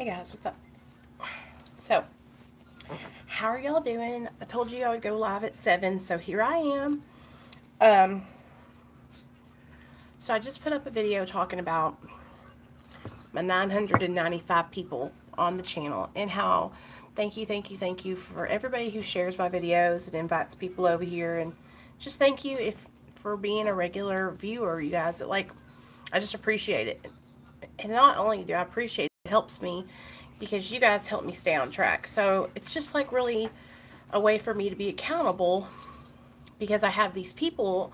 Hey guys, what's up? So, how are y'all doing? I told you I would go live at 7, so here I am. So I just put up a video talking about my 995 people on the channel and how thank you for everybody who shares my videos and invites people over here, and just thank you for being a regular viewer, you guys. I just appreciate it. And not only do I appreciate it, it helps me because you guys help me stay on track. So it's just like really a way for me to be accountable, because I have these people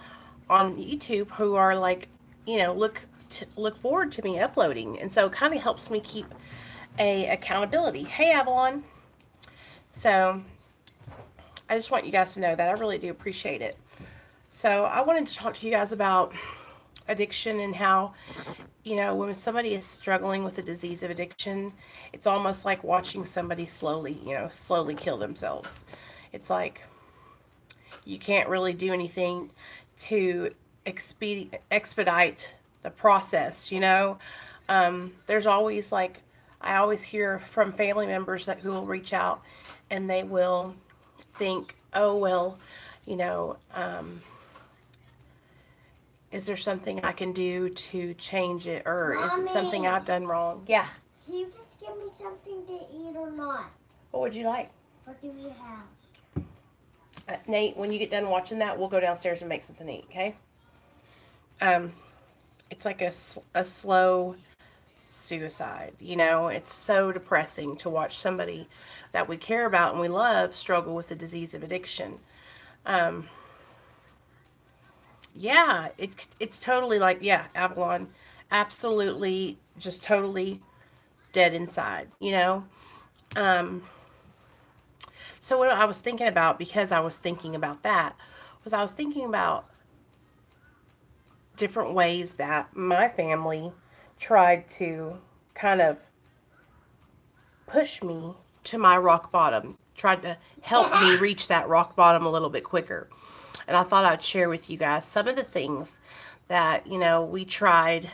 on YouTube who are like, you know, look forward to me uploading, and so it kind of helps me keep a accountability. Hey Avalon. So I just want you guys to know that I really do appreciate it. So I wanted to talk to you guys about addiction and how, you know, when somebody is struggling with the disease of addiction, it's almost like watching somebody slowly kill themselves. It's like you can't really do anything to expedite the process, you know. There's always, like, I always hear from family members who will reach out and they will think, oh, well, you know, is there something I can do to change it, or Mommy, is it something I've done wrong? Yeah. Can you just give me something to eat or not? What would you like? What do you have? Nate, when you get done watching that, we'll go downstairs and make something to eat, okay? It's like a slow suicide, you know? It's so depressing to watch somebody that we care about and we love struggle with the disease of addiction. Yeah, it's totally like, yeah, Avalon, absolutely just totally dead inside, you know? So what I was thinking about, because I was thinking about that, was I was thinking about different ways that my family tried to kind of push me to my rock bottom, tried to help me reach that rock bottom a little bit quicker. And I thought I'd share with you guys some of the things that, you know, we tried,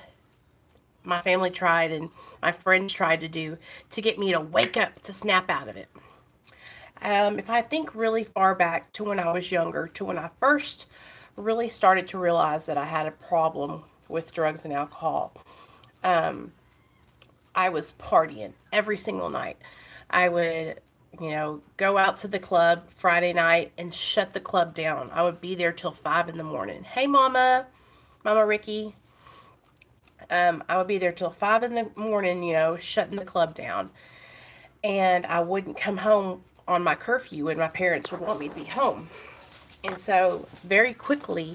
my family tried, and my friends tried to do to get me to wake up, to snap out of it. If I think really far back to when I was younger, to when I first really started to realize that I had a problem with drugs and alcohol, I was partying every single night. I would, you know, go out to the club Friday night and shut the club down. I would be there till 5 in the morning. Hey, Mama Ricky. I would be there till 5 in the morning, you know, shutting the club down. And I wouldn't come home on my curfew when my parents would want me to be home. And so very quickly,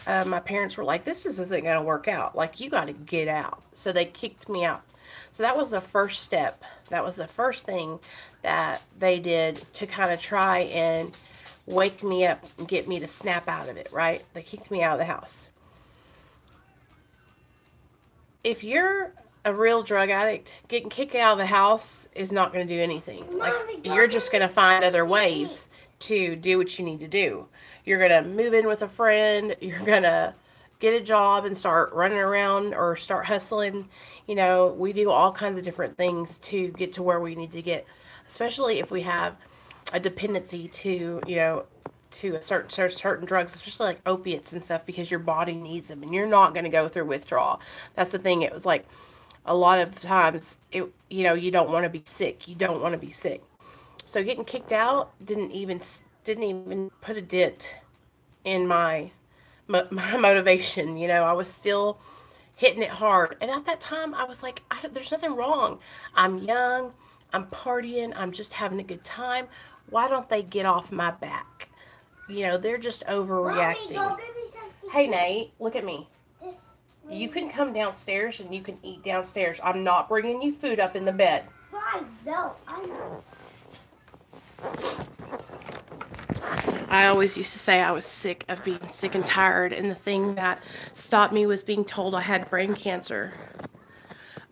my parents were like, this isn't going to work out. Like, you got to get out. So they kicked me out. So that was the first step. That was the first thing that they did to kind of try and wake me up and get me to snap out of it, right? They kicked me out of the house. If you're a real drug addict, getting kicked out of the house is not going to do anything. Like, you're just going to find other ways to do what you need to do. You're going to move in with a friend. You're going to get a job and start running around or start hustling. You know, we do all kinds of different things to get to where we need to get, especially if we have a dependency to, you know, to a certain drugs, especially like opiates and stuff, because your body needs them and you're not going to go through withdrawal. That's the thing. It was like a lot of times, you know, you don't want to be sick. You don't want to be sick. So getting kicked out didn't even put a dent in my motivation. You know, I was still hitting it hard. And at that time, I was like, there's nothing wrong. I'm young. I'm partying. I'm just having a good time. Why don't they get off my back? You know, they're just overreacting. Mommy, go give me something. Hey, Nate, look at me. You can come downstairs and you can eat downstairs. I'm not bringing you food up in the bed. Fine, no, I know. I always used to say I was sick of being sick and tired, and the thing that stopped me was being told I had brain cancer.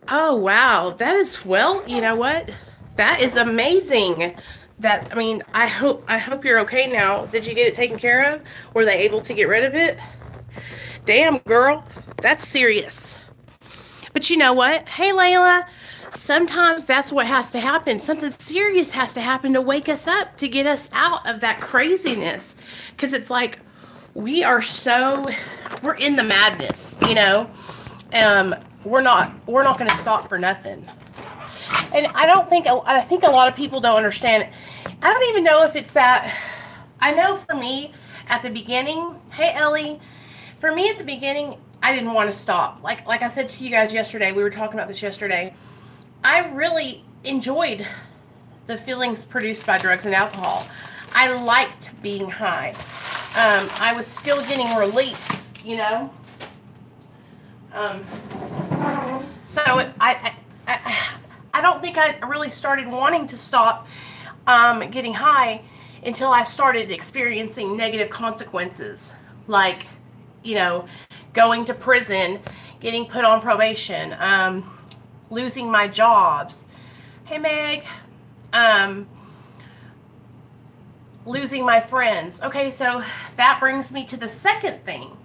Oh, wow. That is, well, you know what? That is amazing. That, I mean, I hope you're okay now. Did you get it taken care of? Were they able to get rid of it? Damn, girl. That's serious. But you know what? Hey, Layla. sometimes that's what has to happen. Something serious has to happen to wake us up, to get us out of that craziness. Because it's like, we're in the madness, you know. We're not going to stop for nothing. And I think a lot of people don't understand it. I don't even know if it's that. I know for me at the beginning, hey Ellie, for me at the beginning, I didn't want to stop. Like I said to you guys yesterday, we were talking about this yesterday. I really enjoyed the feelings produced by drugs and alcohol. I liked being high. I was still getting relief, you know. So I don't think I really started wanting to stop getting high until I started experiencing negative consequences, like, you know, going to prison, getting put on probation, losing my jobs. Hey, Meg. Losing my friends. Okay, so that brings me to the second thing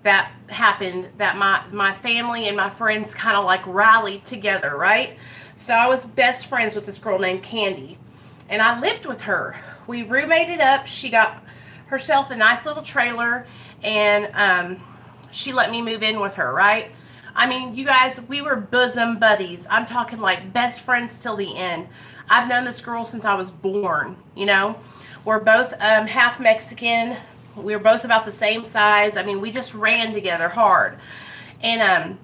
that happened, that my family and my friends kind of like rallied together, right? So I was best friends with this girl named Candy, and I lived with her. We roommated up. She got herself a nice little trailer, and she let me move in with her, right? I mean, you guys, we were bosom buddies. I'm talking like best friends till the end. I've known this girl since I was born, you know. We're both half Mexican. We were both about the same size. I mean, we just ran together hard. And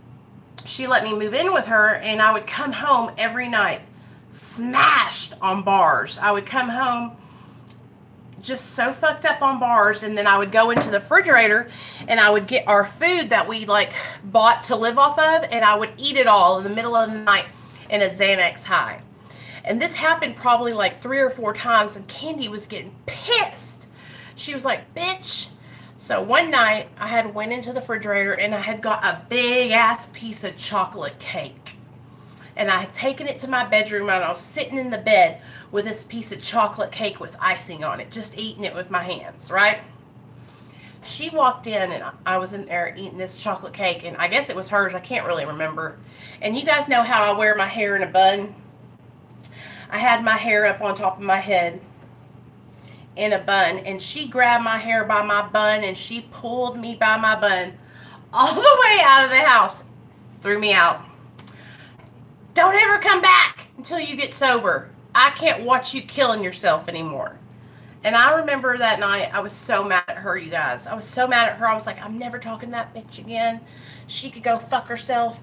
she let me move in with her, and I would come home every night smashed on bars. I would come home just so fucked up on bars, and then I would go into the refrigerator and I would get our food that we like bought to live off of, and I would eat it all in the middle of the night in a Xanax high. And this happened probably like 3 or 4 times, and Candy was getting pissed. She was like, bitch. So one night I had went into the refrigerator and I had got a big ass piece of chocolate cake. And I had taken it to my bedroom, and I was sitting in the bed with this piece of chocolate cake with icing on it, just eating it with my hands, right? She walked in, and I was in there eating this chocolate cake, and I guess it was hers. I can't really remember. And you guys know how I wear my hair in a bun? I had my hair up on top of my head in a bun, and she grabbed my hair by my bun, and she pulled me by my bun all the way out of the house, threw me out. Don't ever come back until you get sober. I can't watch you killing yourself anymore. And I remember that night, I was so mad at her, you guys. I was so mad at her. I was like, I'm never talking to that bitch again. She could go fuck herself.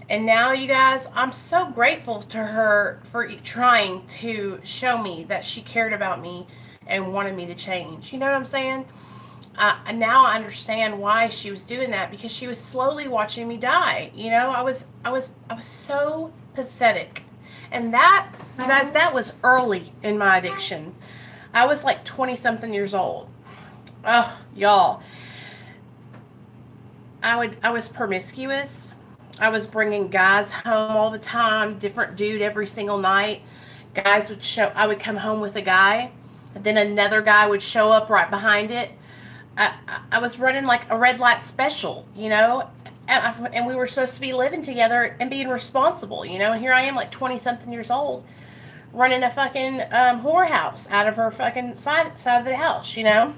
And now, you guys, I'm so grateful to her for trying to show me that she cared about me and wanted me to change. You know what I'm saying? Now I understand why she was doing that, because she was slowly watching me die. You know, I was so pathetic. And that, you guys, that was early in my addiction. I was like 20-something years old. Oh, y'all. I was promiscuous. I was bringing guys home all the time, different dude every single night. Guys would I would come home with a guy, and then another guy would show up right behind it. I was running like a red light special, you know, and we were supposed to be living together and being responsible, you know, and here I am like 20-something years old running a fucking whorehouse out of her fucking side of the house, you know.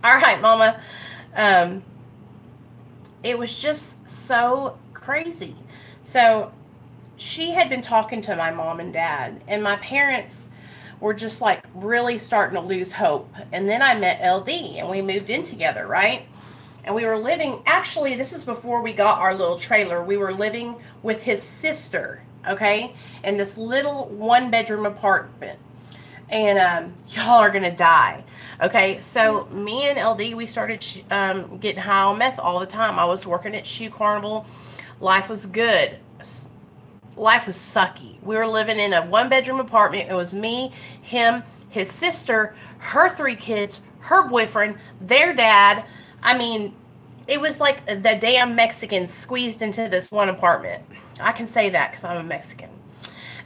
All right, Mama. It was just so crazy. So she had been talking to my mom and dad, and my parents were just like really starting to lose hope. And then I met LD, and we moved in together, right? And we were living, actually, this is before we got our little trailer. We were living with his sister, okay, in this little 1-bedroom apartment. And y'all are gonna die. Okay, so me and LD, we started getting high on meth all the time. I was working at Shoe Carnival. Life was good. Life was sucky. We were living in a 1-bedroom apartment. It was me, him, his sister, her 3 kids, her boyfriend, their dad. I mean, it was like the damn Mexicans squeezed into this one apartment. I can say that because I'm a Mexican.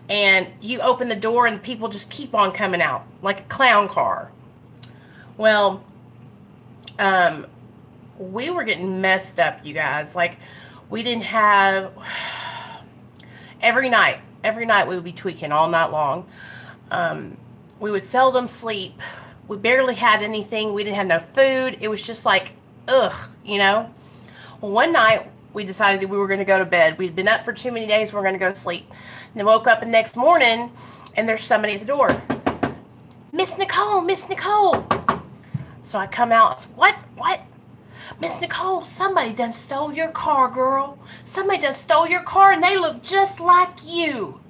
And you open the door and people just keep on coming out like a clown car. Well, we were getting messed up, you guys. Like, We didn't have, every night we would be tweaking all night long. We would seldom sleep. We barely had anything. We didn't have no food. It was just like, ugh, you know. Well, one night we decided we were going to go to bed. We'd been up for too many days. We were going to go to sleep. And then woke up the next morning, and there's somebody at the door. Miss Nicole, Miss Nicole. So I come out. What? Miss Nicole, somebody done stole your car, girl. Somebody done stole your car, and they look just like you.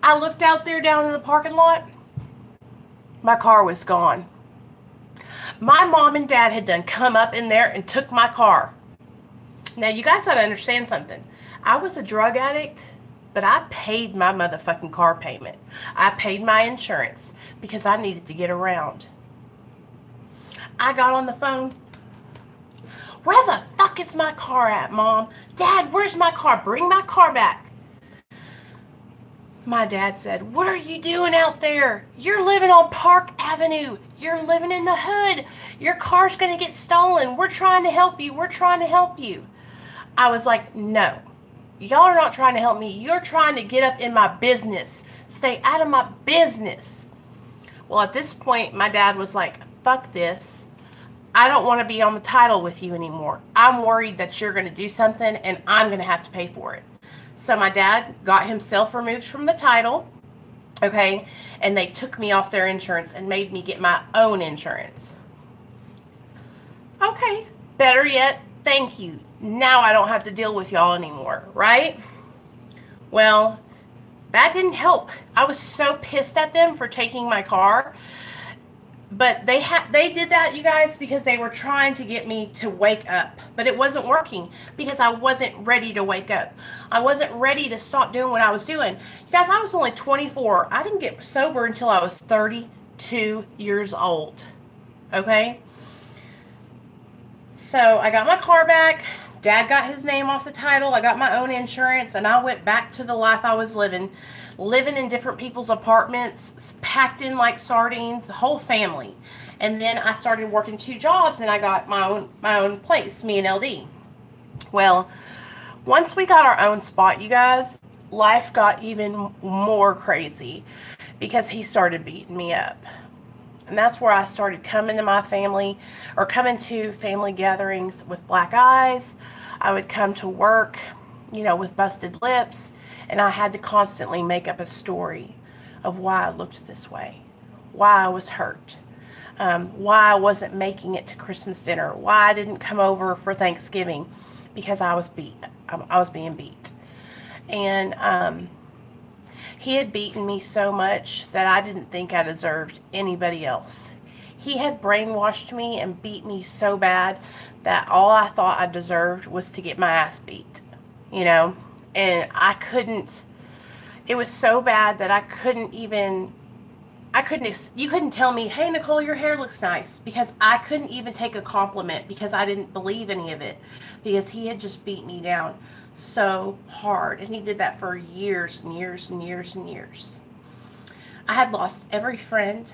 I looked out there down in the parking lot. My car was gone. My mom and dad had done come up in there and took my car. Now, you guys got to understand something. I was a drug addict, but I paid my motherfucking car payment. I paid my insurance because I needed to get around. I got on the phone. Where the fuck is my car at, Mom? Dad, where's my car? Bring my car back. My dad said, what are you doing out there? You're living on Park Avenue. You're living in the hood. Your car's going to get stolen. We're trying to help you. We're trying to help you. I was like, no. Y'all are not trying to help me. You're trying to get up in my business. Stay out of my business. Well, at this point, my dad was like, fuck this. I don't want to be on the title with you anymore. I'm worried that you're going to do something and I'm going to have to pay for it. So my dad got himself removed from the title, okay, and they took me off their insurance and made me get my own insurance. Okay, better yet, thank you. Now I don't have to deal with y'all anymore, right? Well, that didn't help. I was so pissed at them for taking my car. But they did that, you guys, because they were trying to get me to wake up. But it wasn't working because I wasn't ready to wake up. I wasn't ready to stop doing what I was doing. You guys, I was only 24. I didn't get sober until I was 32 years old. Okay? So I got my car back. Dad got his name off the title. I got my own insurance. And I went back to the life I was living in different people's apartments, packed in like sardines, the whole family. And then I started working 2 jobs, and I got my own place, me and LD. Well, once we got our own spot, you guys, life got even more crazy because he started beating me up. And that's where I started coming to family gatherings with black eyes. I would come to work, you know, with busted lips. And I had to constantly make up a story of why I looked this way, why I was hurt, why I wasn't making it to Christmas dinner, why I didn't come over for Thanksgiving, because I was being beat. And he had beaten me so much that I didn't think I deserved anybody else. He had brainwashed me and beat me so bad that all I thought I deserved was to get my ass beat, you know. And it was so bad that you couldn't tell me, hey, Nicole, your hair looks nice, because I couldn't even take a compliment because I didn't believe any of it, because he had just beat me down so hard. And he did that for years and years and years and years. I had lost every friend.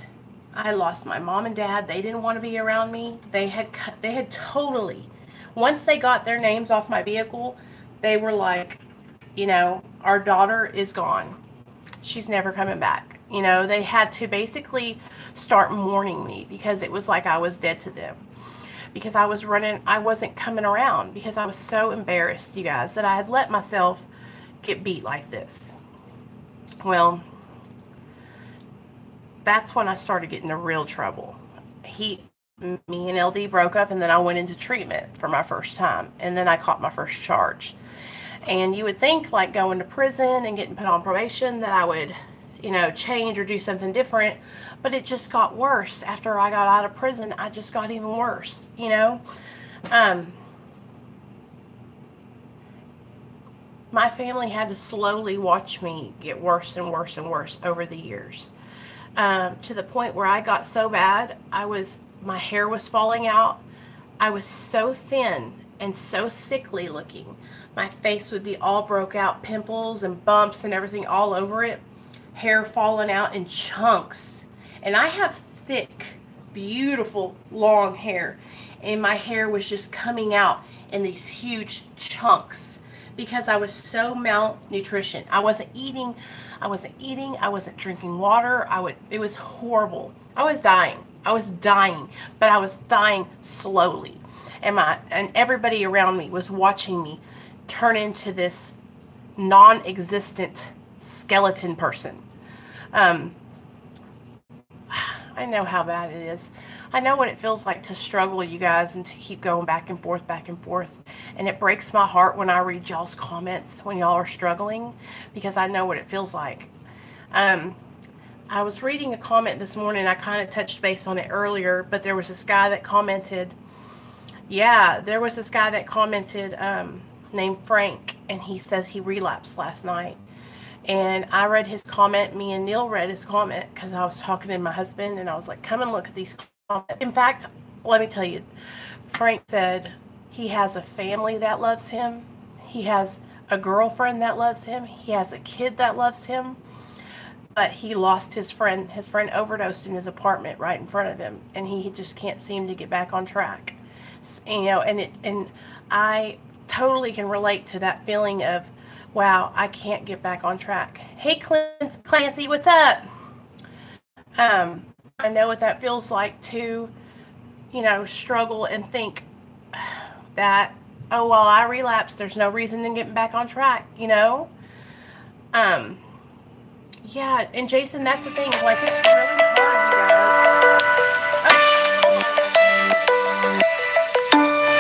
I lost my mom and dad. They didn't want to be around me. They had totally, once they got their names off my vehicle, they were like, you know, our daughter is gone. She's never coming back. You know, they had to basically start mourning me because it was like I was dead to them. Because I wasn't coming around because I was so embarrassed, you guys, that I had let myself get beat like this. Well, that's when I started getting into real trouble. Me and LD broke up, and then I went into treatment for my first time, and then I caught my first charge. And you would think, like, going to prison and getting put on probation, that I would, you know, change or do something different. But it just got worse. After I got out of prison, I just got even worse, you know. My family had to slowly watch me get worse and worse and worse over the years. To the point where I got so bad, my hair was falling out. I was so thin and so sickly looking. My face would be all broke out, pimples and bumps and everything all over it. Hair falling out in chunks. And I have thick, beautiful, long hair. And my hair was just coming out in these huge chunks. because I was so malnutrition. I wasn't eating, I wasn't drinking water. It was horrible. I was dying, but I was dying slowly. And everybody around me was watching me turn into this non-existent skeleton person. I know how bad it is. I know what it feels like to struggle, you guys, and to keep going back and forth, back and forth. And it breaks my heart when I read y'all's comments when y'all are struggling, because I know what it feels like. I was reading a comment this morning. I kind of touched base on it earlier, but there was this guy that commented. Yeah, there was this guy that commented named Frank, and he says he relapsed last night. And I read his comment. Me and Neil read his comment because I was talking to my husband, and I was like, come and look at these comments. In fact, let me tell you, Frank said he has a family that loves him. He has a girlfriend that loves him. He has a kid that loves him. But he lost his friend. His friend overdosed in his apartment right in front of him, and he just can't seem to get back on track. You know, and I totally can relate to that feeling of, wow, I can't get back on track. Hey, Clancy, what's up? I know what that feels like to, you know, struggle and think that, oh, well, I relapsed. There's no reason in getting back on track, you know? Yeah, and Jason, that's the thing. Like, it's really hard, you guys.